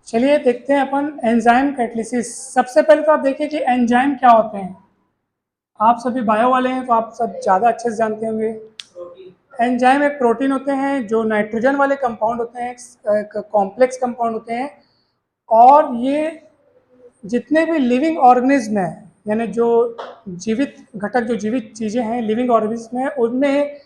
चलिए देखते हैं अपन एंजाइम कैटलिसिस। सबसे पहले तो आप देखिए कि एंजाइम क्या होते हैं। आप सभी बायो वाले हैं तो आप सब ज़्यादा अच्छे से जानते होंगे। एंजाइम एक प्रोटीन होते हैं जो नाइट्रोजन वाले कंपाउंड होते हैं, कॉम्प्लेक्स कंपाउंड होते हैं। और ये जितने भी लिविंग ऑर्गेनिज्म हैं, यानी जो जीवित घटक, जो जीवित चीज़ें हैं, लिविंग ऑर्गेनिज्म हैं, उनमें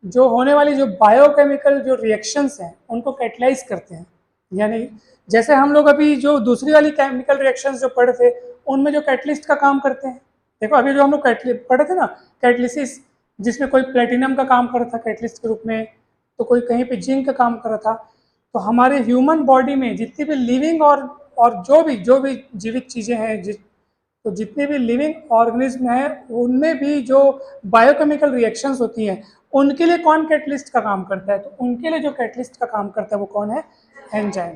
जो होने वाली जो बायोकेमिकल जो रिएक्शंस हैं उनको कैटलाइज करते हैं। यानी जैसे हम लोग अभी जो दूसरी वाली केमिकल रिएक्शंस जो पढ़े थे उनमें जो कैटलिस्ट का काम करते हैं। देखो अभी जो हम लोग पढ़े थे ना कैटलिसिस, जिसमें कोई प्लेटिनम का काम कर रहा था कैटलिस्ट के रूप में, तो कोई कहीं पे जिंक का काम कर रहा था। तो हमारे ह्यूमन बॉडी में जितनी भी लिविंग और जो भी जीवित चीज़ें हैं, तो जितने भी लिविंग ऑर्गेनिज्म हैं उनमें भी जो बायोकेमिकल रिएक्शंस होती हैं उनके लिए कौन कैटलिस्ट का काम करता है, तो उनके लिए जो कैटलिस्ट का काम करता है वो कौन है? एंजाइम।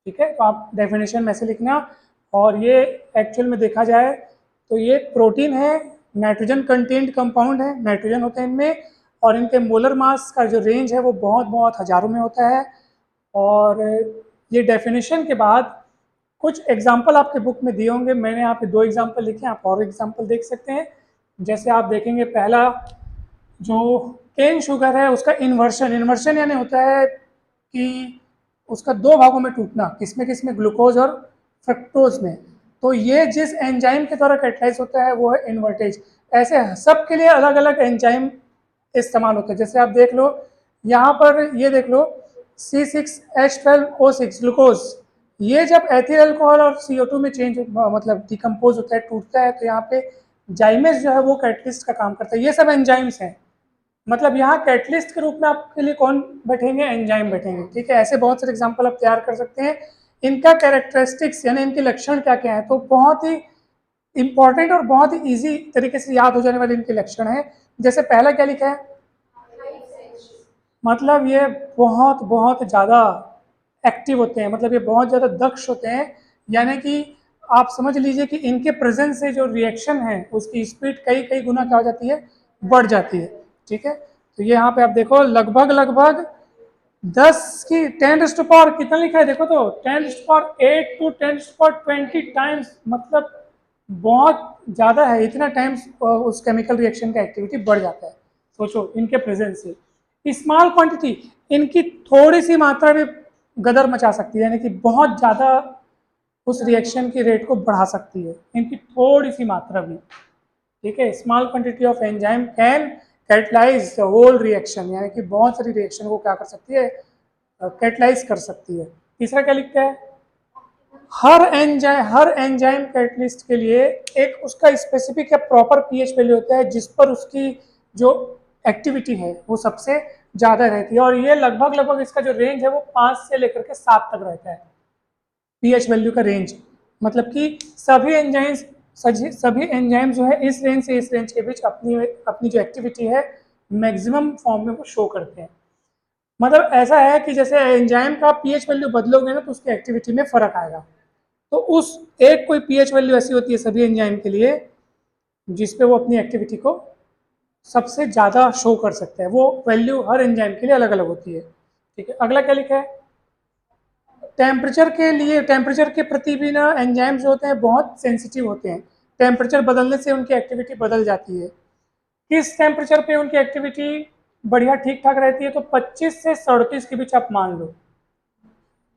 ठीक है, तो आप डेफिनेशन में से लिखना। और ये एक्चुअल में देखा जाए तो ये प्रोटीन है, नाइट्रोजन कंटेंट कंपाउंड है, नाइट्रोजन होते हैं इनमें, और इनके मोलर मास का जो रेंज है वो बहुत बहुत हज़ारों में होता है। और ये डेफिनेशन के बाद कुछ एग्जाम्पल आपके बुक में दिए होंगे, मैंने यहाँ पे 2 एग्जाम्पल लिखे हैं, आप और एग्जाम्पल देख सकते हैं। जैसे आप देखेंगे पहला जो केन शुगर है उसका इन्वर्शन, इन्वर्शन यानी होता है कि उसका 2 भागों में टूटना, किसमें किसमें, ग्लूकोज और फ्रक्टोज में। तो ये जिस एंजाइम के द्वारा कैटलाइज होता है वो है इन्वर्टेज। ऐसे सब के लिए अलग अलग एंजाइम इस्तेमाल होते हैं। जैसे आप देख लो यहाँ पर, ये देख लो C6H12O6 ग्लूकोज, ये जब एथिल अल्कोहल और CO2 में चेंज मतलब डिकम्पोज होता है, टूटता है, तो यहाँ पे जाइमेस जो है वो कैटलिस्ट का काम करता है। ये सब एंजाइम्स हैं। मतलब यहाँ कैटलिस्ट के रूप में आपके लिए कौन बैठेंगे? एंजाइम बैठेंगे। ठीक है, ऐसे बहुत सारे एग्जाम्पल आप तैयार कर सकते हैं। इनका कैरेक्टरिस्टिक्स यानी इनके लक्षण क्या क्या है, तो बहुत ही इंपॉर्टेंट और बहुत ही ईजी तरीके से याद हो जाने वाले इनके लक्षण हैं। जैसे पहला क्या लिखा है, मतलब ये बहुत बहुत ज़्यादा एक्टिव होते हैं, मतलब ये बहुत ज़्यादा दक्ष होते हैं। यानी कि आप समझ लीजिए कि इनके प्रेजेंस से जो रिएक्शन है उसकी स्पीड कई कई गुना क्या हो जाती है? बढ़ जाती है। ठीक है, तो ये यहाँ पे आप देखो लगभग लगभग 10 की 10⁻⁴ कितना लिखा है देखो, तो 10⁸ to 10⁻20 टाइम्स, मतलब बहुत ज़्यादा है। इतना टाइम्स उस केमिकल रिएक्शन का एक्टिविटी बढ़ जाता है। सोचो इनके प्रेजेंस से स्मॉल क्वांटिटी, इनकी थोड़ी सी मात्रा भी गदर मचा सकती है, यानी कि बहुत ज़्यादा उस रिएक्शन की रेट को बढ़ा सकती है, इनकी थोड़ी सी मात्रा भी। ठीक है, small quantity of enzyme can catalyse the whole reaction, यानी कि बहुत सारी रिएक्शन को क्या कर सकती है? कैटलाइज कर सकती है। तीसरा क्या लिखता है? हर एंजाइम कैटलिस्ट के लिए एक उसका स्पेसिफिक या प्रॉपर पीएच वैल्यू होता है जिस पर उसकी जो एक्टिविटी है वो सबसे ज़्यादा रहती है। और ये लगभग लगभग इसका जो रेंज है वो 5 से लेकर के 7 तक रहता है पीएच वैल्यू का रेंज। मतलब कि सभी एंजाइम जो है इस रेंज से इस रेंज के बीच अपनी अपनी जो एक्टिविटी है मैक्सिमम फॉर्म में वो शो करते हैं। मतलब ऐसा है कि जैसे एंजाइम का पीएच वैल्यू बदलोगे ना तो उसकी एक्टिविटी में फर्क आएगा। तो उस एक कोई पीएच वैल्यू ऐसी होती है सभी एंजाइम के लिए जिस पे वो अपनी एक्टिविटी को सबसे ज़्यादा शो कर सकता है। वो वैल्यू हर एंजाइम के लिए अलग अलग होती है। ठीक है, अगला क्या लिखा है? टेम्परेचर के लिए, टेम्परेचर के प्रति भी ना एंजाइम्स होते हैं बहुत सेंसिटिव होते हैं। टेम्परेचर बदलने से उनकी एक्टिविटी बदल जाती है। किस टेम्परेचर पे उनकी एक्टिविटी बढ़िया ठीक ठाक रहती है? तो 25 से 37 के बीच आप मान लो,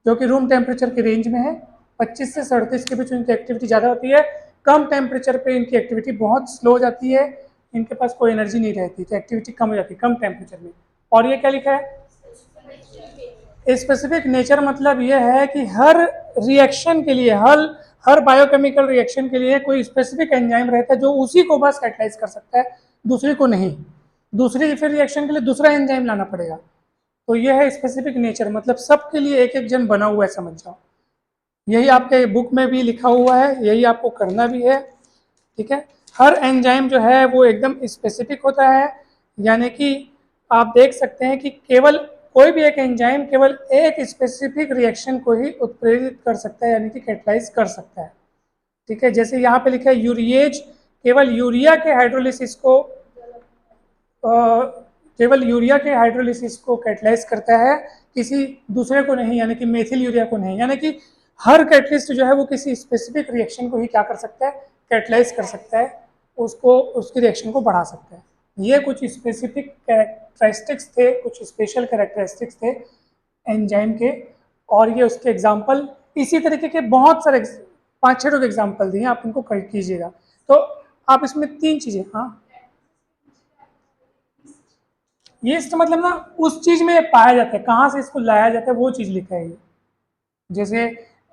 जो कि रूम टेम्परेचर की रेंज में है। 25 से 37 के बीच इनकी एक्टिविटी ज़्यादा होती है। कम टेम्परेचर पे इनकी एक्टिविटी बहुत स्लो हो जाती है, इनके पास कोई एनर्जी नहीं रहती, तो एक्टिविटी कम हो जाती है कम टेम्परेचर में। और ये क्या लिखा है? स्पेसिफिक नेचर मतलब ये है कि हर रिएक्शन के लिए, हर बायोकेमिकल रिएक्शन के लिए कोई स्पेसिफिक एंजाइम रहता है जो उसी को बस कैटलाइज कर सकता है, दूसरे को नहीं। दूसरी फिर रिएक्शन के लिए दूसरा एंजाइम लाना पड़ेगा। तो ये है स्पेसिफिक नेचर, मतलब सबके लिए एक एक जन बना हुआ है, समझ जाओ। यही आपके बुक में भी लिखा हुआ है, यही आपको करना भी है। ठीक है, हर एंजाइम जो है वो एकदम स्पेसिफिक होता है। यानी कि आप देख सकते हैं कि केवल कोई भी एक एंजाइम केवल एक स्पेसिफिक रिएक्शन को ही उत्प्रेरित कर सकता है, यानी कि कैटलाइज कर सकता है। ठीक है, जैसे यहाँ पे लिखा है यूरिएज केवल यूरिया के हाइड्रोलिसिस को कैटलाइज करता है, किसी दूसरे को नहीं, यानी कि मेथिल यूरिया को नहीं। यानी कि हर कैटलिस्ट जो है वो किसी स्पेसिफिक रिएक्शन को ही क्या कर सकता है, कैटलाइज कर सकता है, उसको उसकी रिएक्शन को बढ़ा सकता है। ये कुछ स्पेसिफिक कैरेक्टरिस्टिक्स थे, कुछ स्पेशल कैरेक्टरिस्टिक्स थे एंजाइम के, और ये उसके एग्जाम्पल इसी तरीके के बहुत सारे 5-6 एग्जाम्पल दिए, आप इनको कीजिएगा। तो आप इसमें 3 चीज़ें, हाँ यीस्ट मतलब ना उस चीज़ में पाया जाता है, कहाँ से इसको लाया जाता है वो चीज़ लिखा है ये। जैसे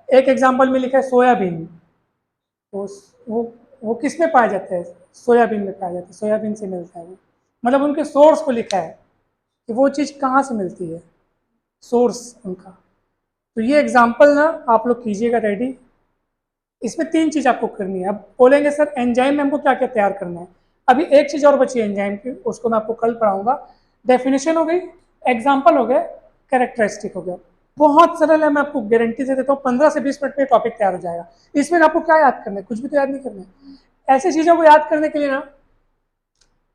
एक एग्जाम्पल में लिखा है सोयाबीन, तो वो किस में पाया जाता है, सोयाबीन में पाया जाता है, सोयाबीन से मिलता है वो, मतलब उनके सोर्स को लिखा है कि वो चीज़ कहाँ से मिलती है, सोर्स उनका। तो ये एग्जाम्पल ना आप लोग कीजिएगा रेडी। इसमें 3 चीज़ आपको करनी है। अब बोलेंगे सर एंजाइम में हमको क्या क्या तैयार करना है, अभी एक चीज़ और बची है एंजाइम की, उसको मैं आपको कल पढ़ाऊंगा। डेफिनेशन हो गई, एग्जाम्पल हो गए, कैरेक्टरिस्टिक हो गया। बहुत सरल है, मैं आपको गारंटी से देता हूँ 15 से 20 मिनट में टॉपिक तैयार हो जाएगा। इसमें आपको क्या याद करना है, कुछ भी तो याद नहीं करना है। ऐसी चीज़ों को याद करने के लिए ना,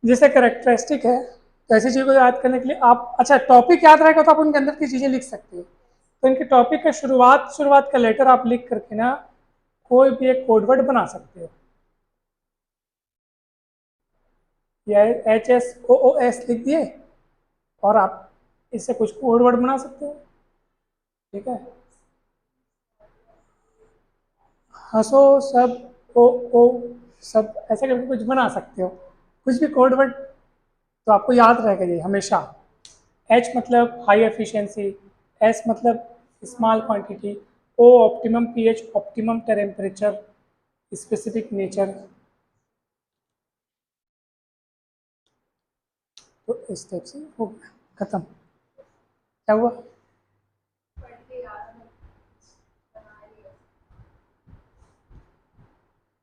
जैसे कैरेक्टरिस्टिक है, तो ऐसी चीज़ों को याद करने के लिए आप, अच्छा टॉपिक याद रहेगा तो आप उनके अंदर की चीज़ें लिख सकते हो। तो इनके टॉपिक का शुरुआत का लेटर आप लिख करके ना कोई भी एक कोडवर्ड बना सकते हो, या HSOOS लिख दिए और आप इससे कुछ कोडवर्ड बना सकते हो। ठीक है, हंसो सब, ओ सब, ऐसा करके कुछ बना सकते हो, कुछ भी कोडवर्ड, तो आपको याद रहेगा ये हमेशा। H मतलब हाई एफिशिएंसी, S मतलब small quantity, O optimum pH, optimum temperature, specific nature. तो इस टाइप से हो गया, खत्म। क्या हुआ?